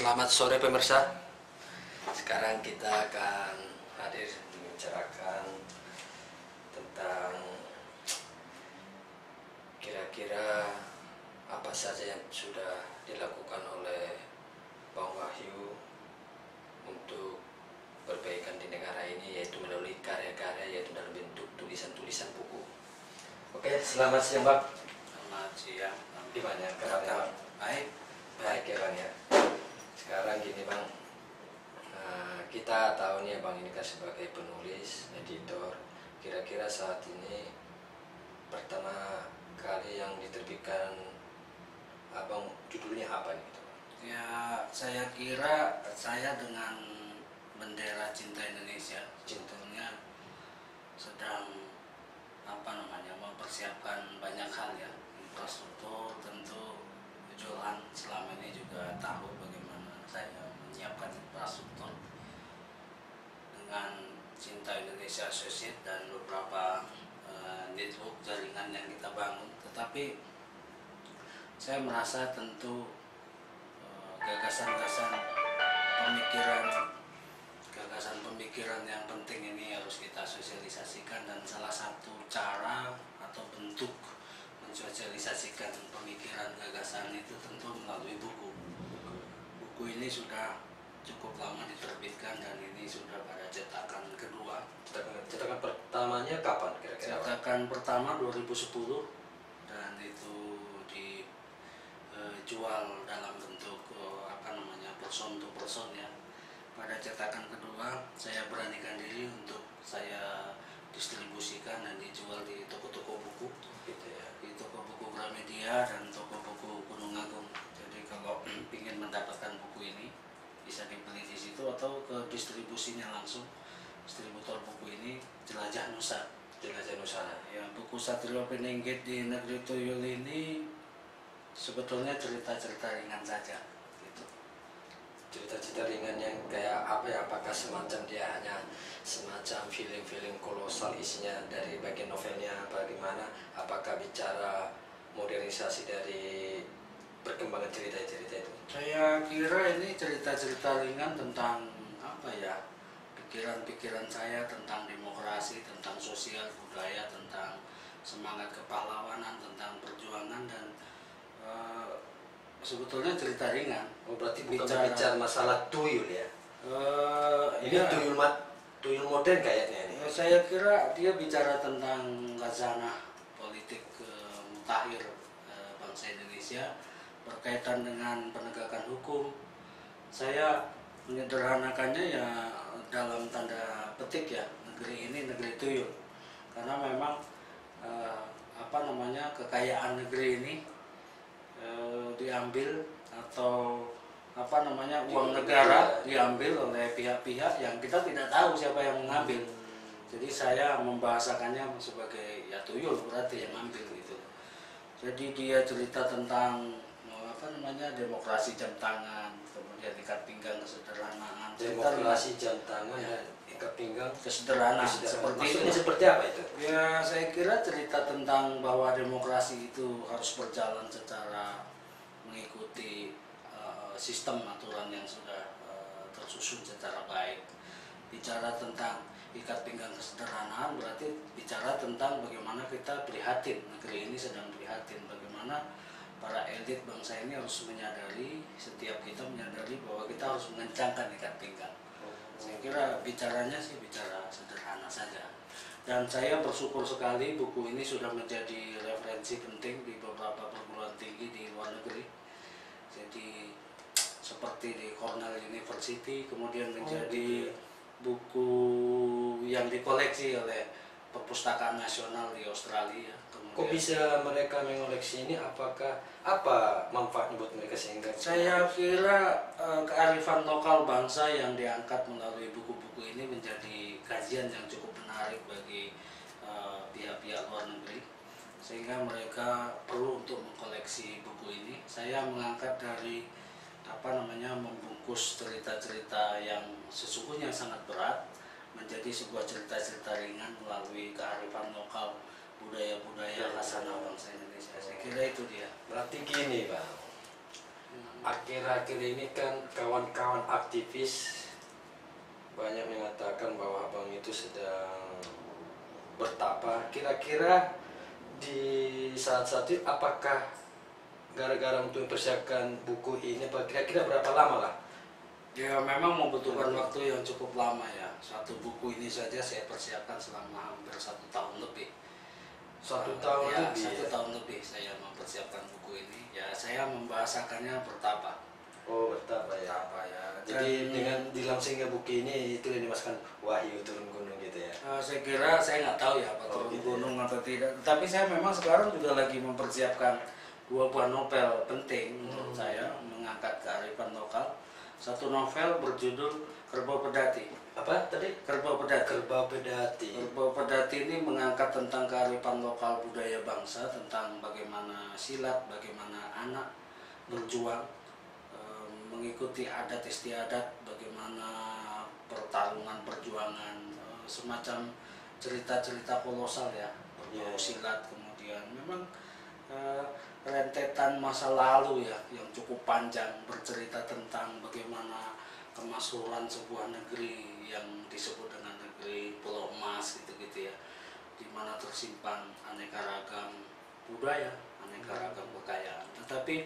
Selamat sore pemirsa. Sekarang kita akan hadir membicarakan tentang kira-kira apa saja yang sudah dilakukan oleh Bang Wahyu untuk perbaikan di negara ini, yaitu melalui karya-karya, yaitu dalam bentuk tulisan-tulisan buku. Oke, selamat siang Bang. Selamat siang. Gimana kabarnya Bang? Baik. Baik ya Bang ya. Sekarang gini Bang, kita tahu nih Bang ini kan sebagai penulis, editor. Kira-kira saat ini pertama kali yang diterbitkan Abang judulnya apa nih gitu Bang? Ya, saya kira saya dengan bendera cinta Indonesia sebetulnya sedang mempersiapkan banyak hal ya. Infrastruktur tentu Johan selama ini juga tahu bagaimana saya menyiapkan infrastruktur dengan Cinta Indonesia Associate dan beberapa network jaringan yang kita bangun. Tetapi saya merasa tentu gagasan-gagasan pemikiran yang penting ini harus kita sosialisasikan, dan salah satu cara atau bentuk mensosialisasikan pemikiran gagasan itu tentu melalui buku. Buku ini sudah cukup lama diterbitkan dan ini sudah pada cetakan kedua. Cetakan pertamanya kapan kira-kira? Cetakan pertama 2010 dan itu dijual dalam bentuk person to person ya. Pada cetakan kedua saya beranikan diri untuk saya distribusikan dan dijual di toko-toko buku Gitu ya. di toko buku Gramedia dan toko buku Gunung Agung. Jadi kalau ingin mendapatkan buku ini bisa dibeli di situ atau ke distribusinya langsung. Distributor buku ini Jelajah Nusa. Jelajah Nusana. Ya, buku Satrio Pinenggit di Negeri Tuyul ini sebetulnya cerita-cerita ringan saja gitu. Cerita-cerita ringan yang kayak apa ya? Apakah semacam dia hanya semacam film-film kolosal isinya dari bagian novelnya apa gimana? Apakah bicara modernisasi dari perkembangan cerita-cerita itu? Saya kira ini cerita-cerita ringan tentang pikiran-pikiran saya tentang demokrasi, tentang sosial budaya, tentang semangat kepahlawanan, tentang perjuangan, dan sebetulnya cerita ringan. Oh, berarti bukan bicara masalah tuyul ya? Ini ya, tuyul modern kayaknya ini. saya kira dia bicara tentang khazanah politik mutakhir bangsa Indonesia berkaitan dengan penegakan hukum. Saya menyederhanakannya ya dalam tanda petik ya, negeri ini negeri tuyul, karena memang kekayaan negeri ini diambil atau uang negara diambil oleh pihak-pihak yang kita tidak tahu siapa yang mengambil. Jadi saya membahasakannya sebagai ya tuyul, berarti yang ambil gitu. Jadi dia cerita tentang demokrasi jam tangan, kemudian ikat pinggang kesederhanaan. Demokrasi jam tangan dan ikat pinggang kesederhanaan. Seperti maksudnya itu. seperti apa itu? Ya, saya kira cerita tentang bahwa demokrasi itu harus berjalan secara mengikuti sistem aturan yang sudah tersusun secara baik. Bicara tentang ikat pinggang kesederhanaan berarti bicara tentang bagaimana kita prihatin, negeri ini sedang prihatin, bagaimana para elit bangsa ini harus menyadari, setiap kita menyadari bahwa kita harus mengencangkan ikat pinggang. Saya kira bicaranya sih bicara sederhana saja. Dan saya bersyukur sekali buku ini sudah menjadi referensi penting di beberapa perguruan tinggi di luar negeri. Jadi seperti di Cornell University, kemudian menjadi buku yang dikoleksi oleh Perpustakaan Nasional di Australia. Kok bisa mereka mengoleksi ini? Apakah apa manfaatnya buat mereka sehingga? Saya kira kearifan lokal bangsa yang diangkat melalui buku-buku ini menjadi kajian yang cukup menarik bagi pihak-pihak luar negeri, sehingga mereka perlu untuk mengkoleksi buku ini. Saya mengangkat dari membungkus cerita-cerita yang sesungguhnya sangat berat menjadi sebuah cerita-cerita ringan melalui kearifan lokal, budaya-budaya khasana bangsa Indonesia. Saya kira itu dia. Berarti gini Bang, Akhir-akhir ini kan kawan-kawan aktivis banyak mengatakan bahwa abang itu sedang bertapa. Kira-kira di saat-saat itu apakah gara-gara untuk mempersiapkan buku ini, apa kira-kira berapa lama lah? Ya memang membutuhkan waktu yang cukup lama ya. Satu buku ini saja saya persiapkan selama hampir 1 tahun lebih. 1 tahun Ya, lebih. 1 tahun lebih saya mempersiapkan buku ini. Ya saya membahasakannya bertapa. Oh, bertapa ya. Bertapa ya. Jadi Dan, dengan dilangsingnya buku ini itu yang dimasukkan wahyu turun gunung gitu ya. saya kira saya nggak tahu ya apa Oh, turun gitu gunung atau tidak. Tapi saya memang sekarang juga lagi mempersiapkan 2 buah novel penting menurut saya, mengangkat kearifan lokal. Satu novel berjudul Kerbau Pedati. Apa tadi? Kerbau Pedati. Kerbau Pedati. Kerbau Pedati ini mengangkat tentang kearifan lokal budaya bangsa, tentang bagaimana silat, bagaimana anak berjuang, mengikuti adat istiadat, bagaimana pertarungan perjuangan, semacam cerita-cerita kolosal ya, berbau silat. Kemudian memang rentetan masa lalu ya yang cukup panjang, bercerita tentang bagaimana kemasyhuran sebuah negeri yang disebut dengan negeri Pulau Emas gitu-gitu ya, di mana tersimpan aneka ragam budaya, aneka ragam kekayaan. Tetapi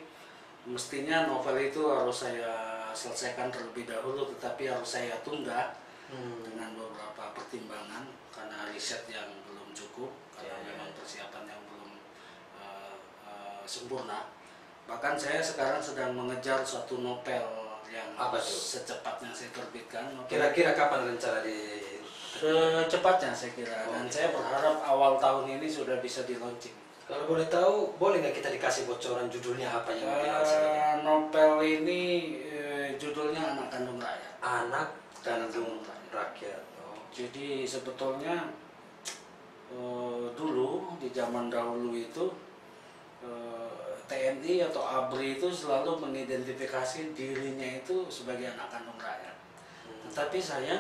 mestinya novel itu harus saya selesaikan terlebih dahulu, tetapi harus saya tunda dengan beberapa pertimbangan karena riset yang belum cukup, karena memang persiapan yang belum sempurna. Bahkan saya sekarang sedang mengejar suatu novel yang secepatnya saya terbitkan. Kira-kira kapan rencana di? Secepatnya saya kira, dan saya berharap awal tahun ini sudah bisa di launching. Kalau boleh tahu, boleh nggak kita dikasih bocoran judulnya apa yang mau dilaunching? Novel ini judulnya Anak Kandung Rakyat. Anak Kandung Rakyat. Oh. Jadi sebetulnya dulu di zaman dahulu itu TNI atau ABRI itu selalu mengidentifikasi dirinya itu sebagai anak kandung rakyat. Tetapi saya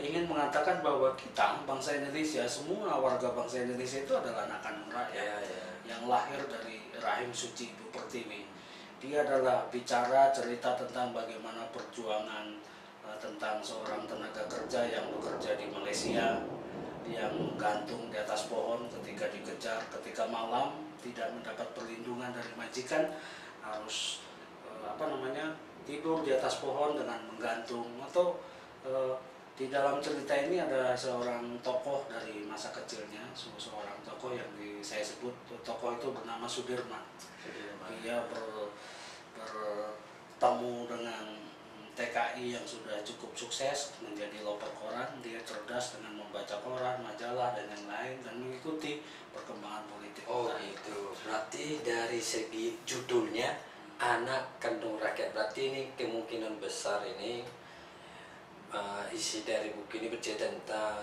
ingin mengatakan bahwa kita, bangsa Indonesia, semua warga bangsa Indonesia itu adalah anak kandung rakyat yang lahir dari rahim suci Ibu Pertiwi. Dia adalah bicara cerita tentang bagaimana perjuangan tentang seorang tenaga kerja yang bekerja di Malaysia, yang gantung di atas pohon ketika dikejar, ketika malam tidak mendapat perlindungan dari majikan, harus tidur di atas pohon dengan menggantung. Atau di dalam cerita ini ada seorang tokoh dari masa kecilnya, seorang tokoh yang saya sebut tokoh itu bernama Sudirman. Dia bertemu dengan TKI yang sudah cukup sukses menjadi loper koran. Dia cerdas dengan membaca koran, majalah dan yang lain, dan mengikuti perkembangan politik. Oh gitu. Berarti dari segi judulnya Anak Kandung Rakyat, berarti ini kemungkinan besar ini isi dari buku ini bercerita tentang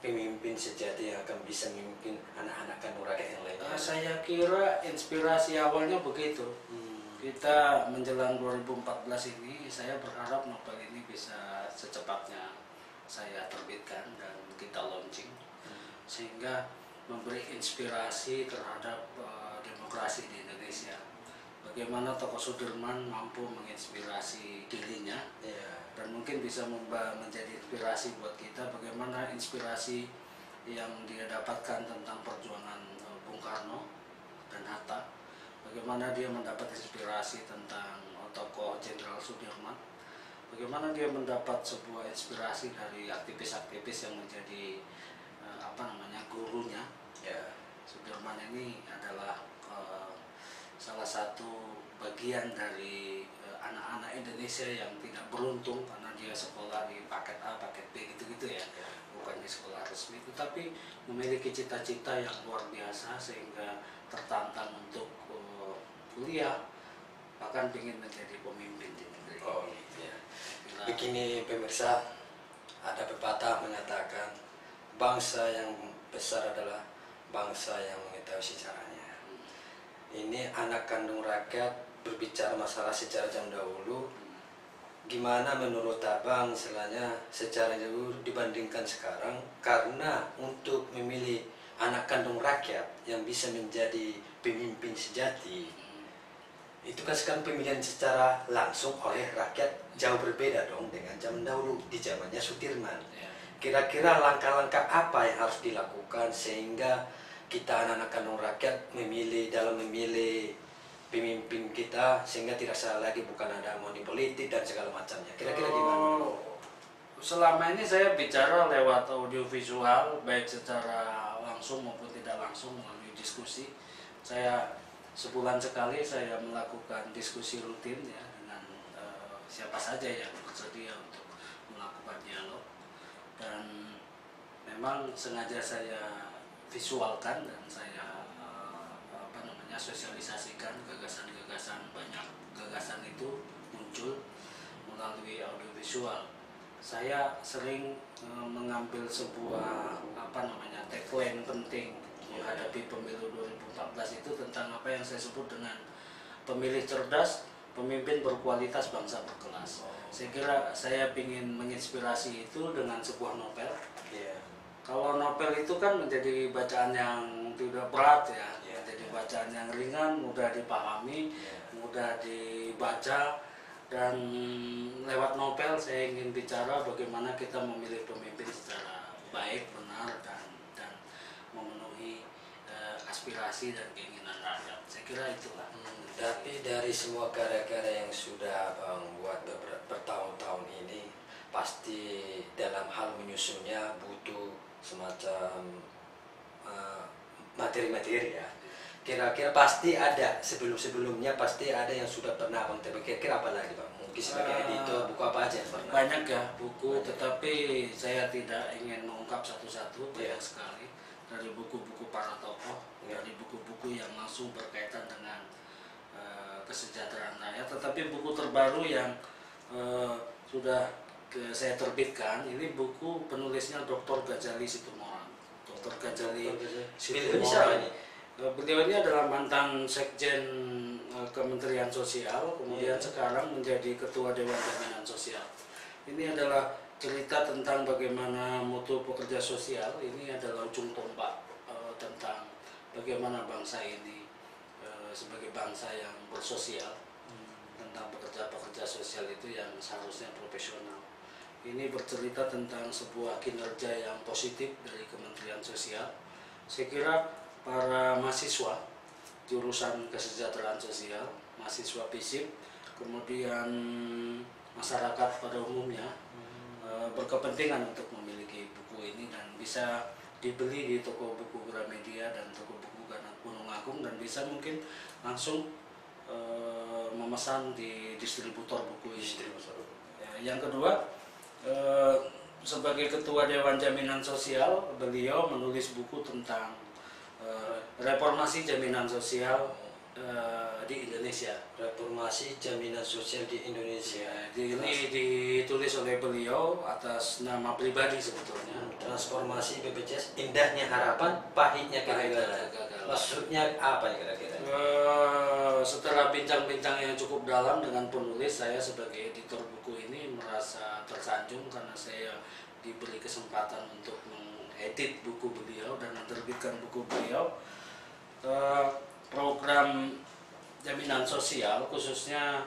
pemimpin sejati yang akan bisa memimpin anak-anak kandung rakyat yang lainnya. Saya kira inspirasi awalnya begitu. Kita menjelang 2014 ini, saya berharap novel ini bisa secepatnya saya terbitkan dan kita launching, sehingga memberi inspirasi terhadap demokrasi di Indonesia. Bagaimana tokoh Sudirman mampu menginspirasi dirinya, dan mungkin bisa menjadi inspirasi buat kita. Bagaimana inspirasi yang dia dapatkan tentang perjuangan Bung Karno dan Hatta, bagaimana dia mendapat inspirasi tentang tokoh Jenderal Sudirman, bagaimana dia mendapat sebuah inspirasi dari aktivis-aktivis yang menjadi gurunya. Sudirman ini adalah salah satu bagian dari anak-anak Indonesia yang tidak beruntung karena dia sekolah di paket A, paket B gitu-gitu ya, bukan di sekolah resmi, tetapi memiliki cita-cita yang luar biasa sehingga tertantang untuk kuliah, bahkan ingin menjadi pemimpin di negeri. Oh gitu ya. Begini pemirsa, ada pepatah mengatakan bangsa yang besar adalah bangsa yang mengetahui sejarahnya. Ini Anak Kandung Rakyat berbicara masalah sejarah zaman dahulu. Gimana menurut abang istilahnya sejarah dahulu dibandingkan sekarang? Karena untuk memilih anak kandung rakyat yang bisa menjadi pemimpin sejati, Itu kan sekarang pemilihan secara langsung oleh rakyat, jauh berbeda dong dengan zaman dahulu di zamannya Sudirman. Ya. Kira-kira langkah-langkah apa yang harus dilakukan sehingga kita anak-anak kandung rakyat dalam memilih pemimpin kita sehingga tidak salah lagi, bukan ada money politik dan segala macamnya. Kira-kira gimana? Selama ini saya bicara lewat audiovisual, baik secara langsung maupun tidak langsung melalui diskusi. Saya sebulan sekali saya melakukan diskusi rutin ya dengan siapa saja yang bersedia untuk melakukan dialog, dan memang sengaja saya visualkan dan saya sosialisasikan gagasan-gagasan. Banyak gagasan itu muncul melalui audiovisual. Saya sering mengambil sebuah tagline penting menghadapi pemilu 2014 itu tentang apa yang saya sebut dengan pemilih cerdas, pemimpin berkualitas, bangsa berkelas. Saya kira saya ingin menginspirasi itu dengan sebuah novel. Kalau novel itu kan menjadi bacaan yang tidak berat ya, menjadi bacaan yang ringan, mudah dipahami, mudah dibaca. Dan lewat novel saya ingin bicara bagaimana kita memilih pemimpin secara baik, benar, dan memenuhi aspirasi dan keinginan rakyat. Saya kira itulah. Tapi dari semua karya-karya yang sudah Bang buat bertahun-tahun ini, pasti dalam hal menyusunnya butuh semacam materi-materi ya. Kira-kira pasti ada sebelumnya, pasti ada yang sudah pernah Bang terpikir. Kira apa lagi Bang? Mungkin sebagai editor, buku apa aja yang pernah? Banyak ya buku, tetapi saya tidak ingin mengungkap satu-satu. Banyak sekali, dari buku-buku para tokoh, dari buku-buku yang langsung berkaitan dengan kesejahteraan rakyat. Tetapi buku terbaru yang sudah saya terbitkan, ini buku penulisnya Dr. Ghazali Situmorang. Dr. Ghazali Situmorang. Beliau ini adalah mantan Sekjen Kementerian Sosial, kemudian sekarang menjadi Ketua Dewan Jaminan Sosial. Ini adalah cerita tentang bagaimana mutu pekerja sosial. Ini adalah ujung tombak tentang bagaimana bangsa ini sebagai bangsa yang bersosial, tentang pekerja-pekerja sosial itu yang seharusnya profesional. Ini bercerita tentang sebuah kinerja yang positif dari Kementerian Sosial. Saya kira para mahasiswa jurusan kesejahteraan sosial, mahasiswa FISIP, kemudian masyarakat pada umumnya berkepentingan untuk memiliki buku ini dan bisa dibeli di toko buku Gramedia dan toko buku Gunung Agung, dan bisa mungkin langsung memesan di distributor buku ini. Yang kedua, sebagai Ketua Dewan Jaminan Sosial, beliau menulis buku tentang reformasi jaminan sosial di Indonesia. Reformasi jaminan sosial di Indonesia. Ini ditulis oleh beliau atas nama pribadi sebetulnya. Transformasi BPJS, indahnya harapan, pahitnya kegagalan. Maksudnya apa ya kira-kira? Setelah bincang-bincang yang cukup dalam dengan penulis, saya sebagai editor buku ini merasa tersanjung karena saya diberi kesempatan untuk edit buku beliau dan menerbitkan buku beliau. Program jaminan sosial, khususnya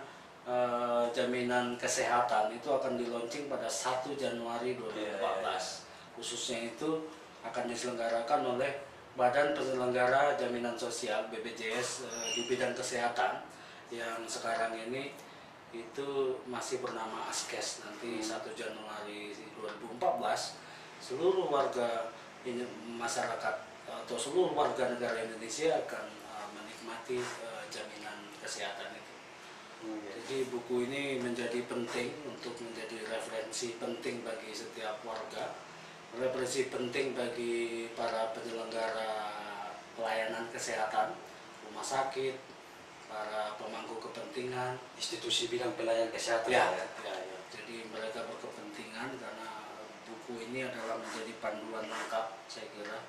jaminan kesehatan, itu akan di-launching pada 1 Januari 2014. Khususnya itu akan diselenggarakan oleh Badan Penyelenggara Jaminan Sosial BPJS di bidang kesehatan, yang sekarang ini itu masih bernama Askes. Nanti 1 Januari 2014 seluruh warga masyarakat atau seluruh warga negara Indonesia akan menikmati jaminan kesehatan itu. Jadi buku ini menjadi penting untuk menjadi referensi penting bagi setiap warga, referensi penting bagi para penyelenggara pelayanan kesehatan, rumah sakit, para pemangku kepentingan, institusi bidang pelayanan kesehatan. Jadi mereka berkepentingan karena buku ini adalah menjadi panduan lengkap, saya kira.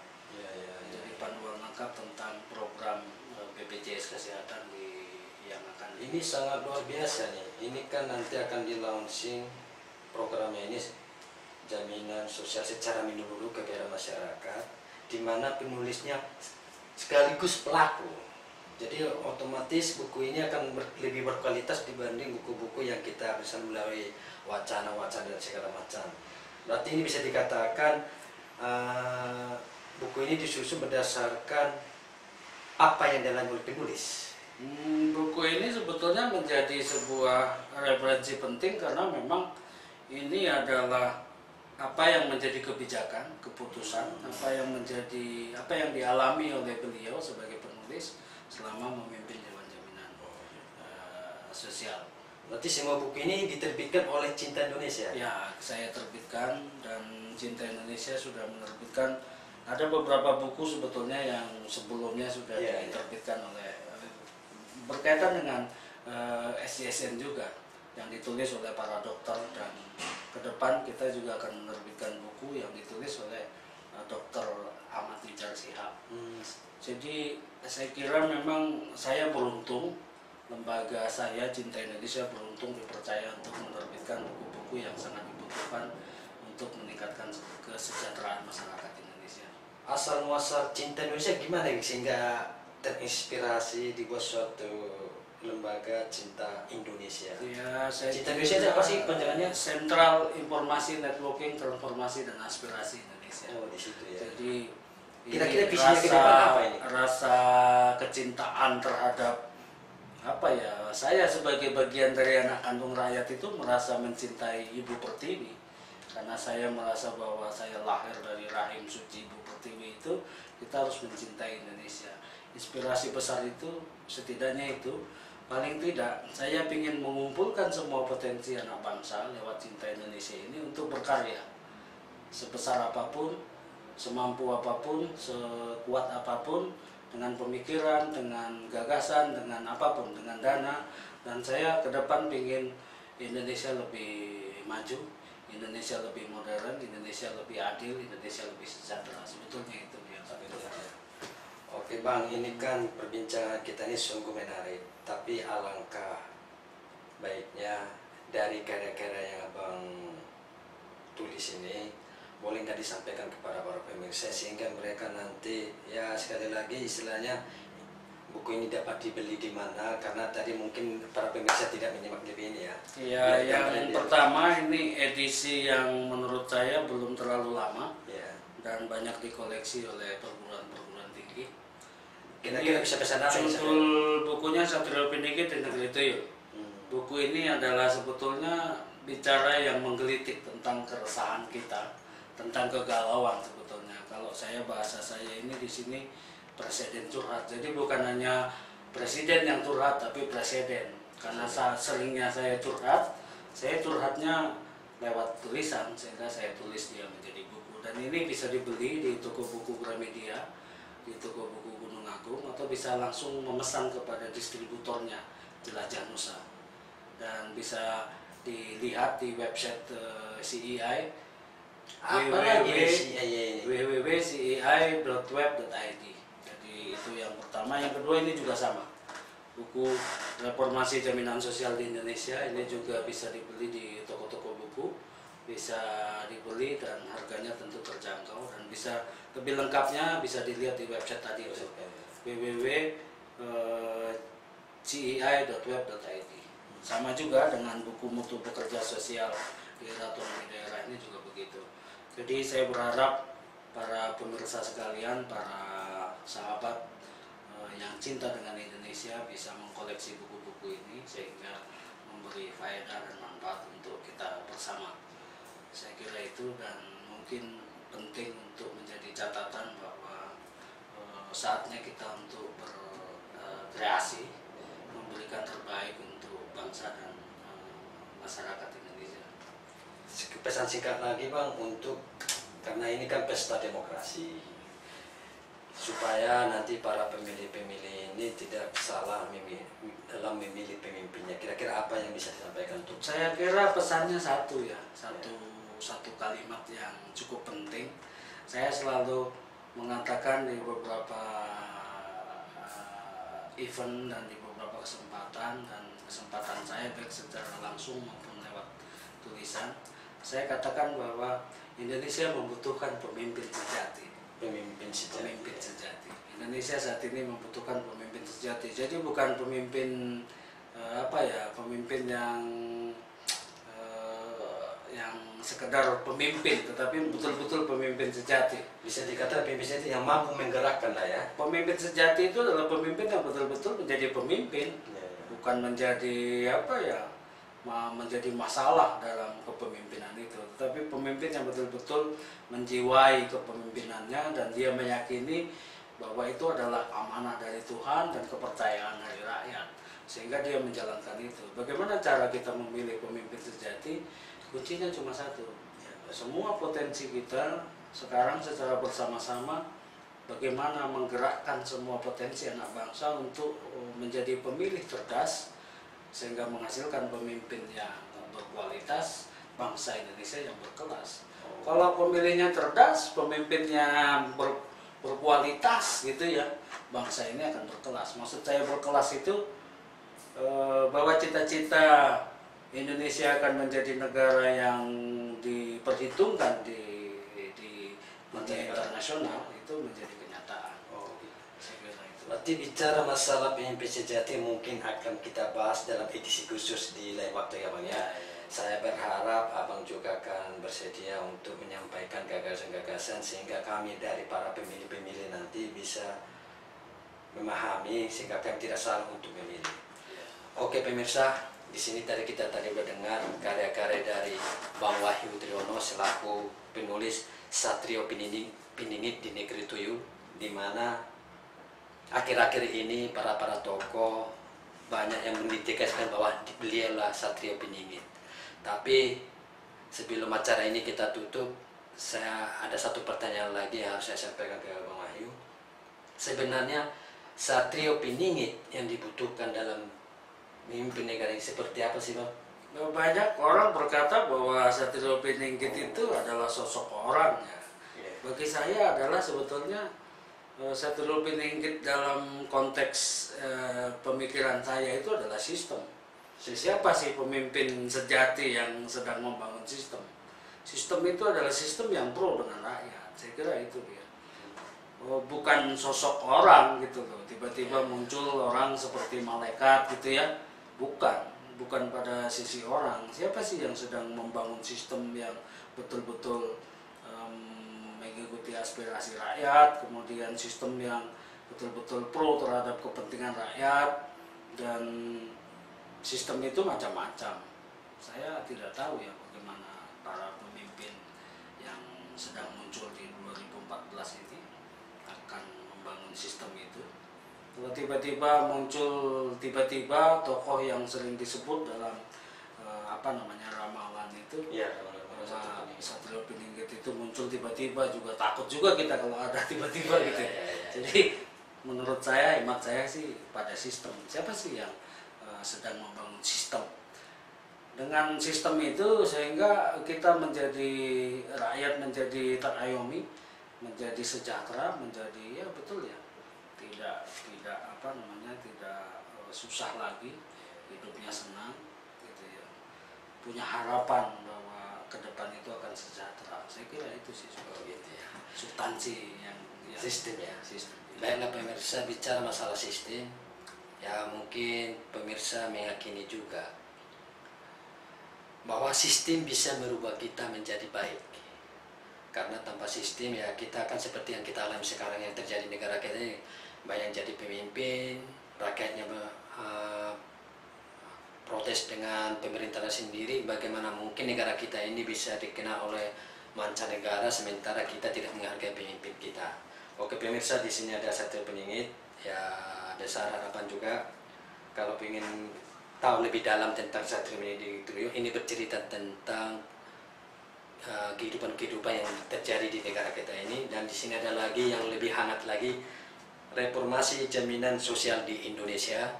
Jadi panduan lengkap tentang program BPJS kesehatan yang akan ini sangat luar biasa nih. Ini kan nanti akan di launching programnya ini, jaminan sosial secara menyeluruh kepada masyarakat, di mana penulisnya sekaligus pelaku Jadi otomatis buku ini akan lebih berkualitas dibanding buku-buku yang kita bisa melalui wacana-wacana dan segala macam. Berarti ini bisa dikatakan buku ini disusun berdasarkan apa yang dialami oleh penulis. Buku ini sebetulnya menjadi sebuah referensi penting karena memang ini adalah apa yang menjadi kebijakan, keputusan, apa yang dialami oleh beliau sebagai penulis selama memimpin Dewan Jaminan Sosial. Berarti semua buku ini diterbitkan oleh Cinta Indonesia? Ya, saya terbitkan dan Cinta Indonesia sudah menerbitkan. Ada beberapa buku sebetulnya yang sebelumnya sudah diterbitkan oleh berkaitan dengan SJSN juga yang ditulis oleh para dokter, dan ke depan kita juga akan menerbitkan buku yang ditulis oleh Dr. Ahmad Nijar Shihab. Jadi saya kira memang saya beruntung, lembaga saya Cinta Indonesia beruntung dipercaya untuk menerbitkan buku-buku yang sangat dibutuhkan untuk meningkatkan kesejahteraan masyarakat Indonesia. Asal muasal Cinta Indonesia gimana sehingga terinspirasi dibuat suatu lembaga Cinta Indonesia? Ya, Cinta Indonesia itu apa sih panjangannya? Sentral Informasi Networking Transformasi dan Aspirasi Indonesia. Oh, di situ ya. Jadi kira-kira visinya ke depan apa ini? Rasa kecintaan terhadap apa ya? Saya sebagai bagian dari anak kandung rakyat itu merasa mencintai Ibu Pertiwi. Karena saya merasa bahwa saya lahir dari rahim suci Ibu Pertiwi itu, kita harus mencintai Indonesia. Inspirasi besar itu setidaknya itu, paling tidak saya ingin mengumpulkan semua potensi anak bangsa lewat Cinta Indonesia ini untuk berkarya sebesar apapun, semampu apapun, sekuat apapun, dengan pemikiran, dengan gagasan, dengan apapun, dengan dana. Dan saya ke depan ingin Indonesia lebih maju, Indonesia lebih modern, Indonesia lebih adil, Indonesia lebih sejahtera. Sebetulnya itu yang saya pikirkan. Oke Bang, ini kan perbincangan kita ini sungguh menarik, tapi alangkah baiknya dari karya-karya yang Abang tulis ini boleh nggak disampaikan kepada para pemirsa sehingga mereka nanti ya sekali lagi istilahnya buku ini dapat dibeli di mana, karena tadi mungkin para pemirsa tidak menyimak lebih ini ya. Iya, yang pertama ini edisi yang menurut saya belum terlalu lama dan banyak dikoleksi oleh perguruan-perguruan tinggi. Kira-kira bisa pesan apa? Judul bukunya Satrio Piniki di Negeri Tuyul. Buku ini adalah sebetulnya bicara yang menggelitik tentang keresahan kita, tentang kegalauan sebetulnya. Kalau bahasa saya ini di sini presiden curhat. Jadi bukan hanya presiden yang curhat, tapi presiden. Karena seringnya saya curhatnya lewat tulisan, sehingga saya tulis dia menjadi buku. Dan ini bisa dibeli di toko buku Gramedia, di toko buku Gunung Agung, atau bisa langsung memesan kepada distributornya Jelajah Nusa. Dan bisa dilihat di website CEI www.cei.web.id. Jadi itu yang pertama. Yang kedua ini juga sama, buku Reformasi Jaminan Sosial di Indonesia. Ini juga bisa dibeli di toko-toko buku, bisa dibeli dan harganya tentu terjangkau, dan bisa lebih lengkapnya bisa dilihat di website tadi www.cei.web.id. Sama juga dengan buku Mutu Pekerja Sosial di Otonomi Daerah ini juga begitu. Jadi saya berharap para pemirsa sekalian, para sahabat yang cinta dengan Indonesia bisa mengkoleksi buku-buku ini sehingga memberi faedah dan manfaat untuk kita bersama. Saya kira itu, dan mungkin penting untuk menjadi catatan bahwa saatnya kita untuk berkreasi, memberikan terbaik untuk bangsa dan masyarakat Indonesia. Pesan singkat lagi Bang, untuk karena ini kan pesta demokrasi, supaya nanti para pemilih-pemilih ini tidak salah dalam memilih pemimpinnya. Kira-kira apa yang bisa disampaikan untuk? Saya kira pesannya satu ya, satu kalimat yang cukup penting. Saya selalu mengatakan di beberapa event dan di beberapa kesempatan saya baik secara langsung maupun lewat tulisan, saya katakan bahwa Indonesia membutuhkan pemimpin sejati. pemimpin sejati. Pemimpin sejati. Indonesia saat ini membutuhkan pemimpin sejati. Jadi bukan pemimpin pemimpin yang sekedar pemimpin, tetapi betul-betul pemimpin sejati. Bisa dikatakan pemimpin sejati yang mampu menggerakkan lah ya. Pemimpin sejati itu adalah pemimpin yang betul-betul menjadi pemimpin, bukan menjadi menjadi masalah dalam kepemimpinan itu, tetapi pemimpin yang betul-betul menjiwai kepemimpinannya dan dia meyakini bahwa itu adalah amanah dari Tuhan dan kepercayaan dari rakyat, sehingga dia menjalankan itu. Bagaimana cara kita memilih pemimpin sejati? Kuncinya cuma satu, semua potensi kita sekarang secara bersama-sama bagaimana menggerakkan semua potensi anak bangsa untuk menjadi pemilih cerdas, sehingga menghasilkan pemimpin yang berkualitas, bangsa Indonesia yang berkelas. Kalau pemilihnya cerdas, pemimpinnya berkualitas gitu ya, bangsa ini akan berkelas. Maksud saya berkelas itu bahwa cita-cita Indonesia akan menjadi negara yang diperhitungkan di dunia internasional itu menjadi kenyataan. Berarti bicara masalah pemimpin sejati mungkin akan kita bahas dalam edisi khusus di lain waktu ya Bang ya. Saya berharap Abang juga akan bersedia untuk menyampaikan gagasan-gagasan sehingga kami dari para pemilih-pemilih nanti bisa memahami sehingga kami tidak salah untuk memilih. Oke pemirsa, di sini tadi kita udah dengar karya-karya dari Bang Wahyu Triyono selaku penulis Satrio Piningit di Negeri Tuyul, di mana akhir-akhir ini para tokoh banyak yang mendedikasikan bahwa beliaulah Satrio Piningit. Tapi sebelum acara ini kita tutup, saya ada satu pertanyaan lagi yang harus saya sampaikan ke Bang Wahyu. Sebenarnya Satrio Piningit yang dibutuhkan dalam memimpin negara ini seperti apa sih Bang? Banyak orang berkata bahwa Satrio Piningit itu adalah sosok orang ya. Bagi saya adalah sebetulnya Satrio Piningit dalam konteks pemikiran saya itu adalah sistem. Siapa sih pemimpin sejati yang sedang membangun sistem? Sistem itu adalah sistem yang pro dengan rakyat. Saya kira itu dia. Bukan sosok orang gitu loh. Tiba-tiba muncul orang seperti malaikat gitu ya. Bukan pada sisi orang. Siapa sih yang sedang membangun sistem yang betul-betul mengikuti aspirasi rakyat, kemudian sistem yang betul-betul pro terhadap kepentingan rakyat, dan sistem itu macam-macam. Saya tidak tahu ya bagaimana para pemimpin yang sedang muncul di 2014 ini akan membangun sistem itu. Kalau tiba-tiba muncul tokoh yang sering disebut dalam ramalan itu, Satrio Piningit itu muncul tiba-tiba, juga takut juga kita kalau ada tiba-tiba gitu. Jadi menurut saya, hemat saya sih pada sistem. Siapa sih yang sedang membangun sistem? Dengan sistem itu sehingga kita rakyat menjadi terayomi, menjadi sejahtera, menjadi ya betul ya, tidak susah lagi, hidupnya senang gitu ya, punya harapan bahwa ke depan itu akan sejahtera. Saya kira itu sih gitu ya, substansi yang sistem ya. Sistem. Baiklah pemirsa, bicara masalah sistem ya, mungkin pemirsa meyakini juga bahwa sistem bisa merubah kita menjadi baik. Karena tanpa sistem ya kita akan seperti yang kita alami sekarang yang terjadi di negara kita ini, banyak jadi pemimpin, rakyatnya protes dengan pemerintahnya sendiri. Bagaimana mungkin negara kita ini bisa dikenal oleh mancanegara sementara kita tidak menghargai pemimpin kita. Oke pemirsa, di sini ada Satrio Piningit ya, ada harapan juga kalau ingin tahu lebih dalam tentang Satrio Piningit ini bercerita tentang kehidupan yang terjadi di negara kita ini. Dan di sini ada lagi yang lebih hangat lagi, reformasi jaminan sosial di Indonesia.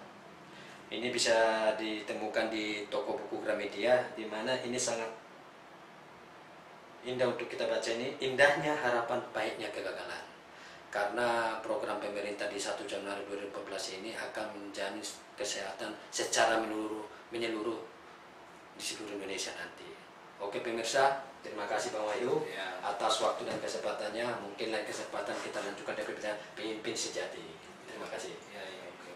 Ini bisa ditemukan di toko buku Gramedia, di mana ini sangat indah untuk kita baca. Ini indahnya harapan, baiknya kegagalan. Karena program pemerintah di 1 Januari 2014 ini akan menjamin kesehatan secara menyeluruh di seluruh Indonesia nanti. Oke pemirsa, Terima kasih Bang Wahyu Ya. atas waktu dan kesempatannya. Mungkin lain kesempatan kita lanjutkan dari pemimpin sejati. Terima kasih. Ya, ya, oke.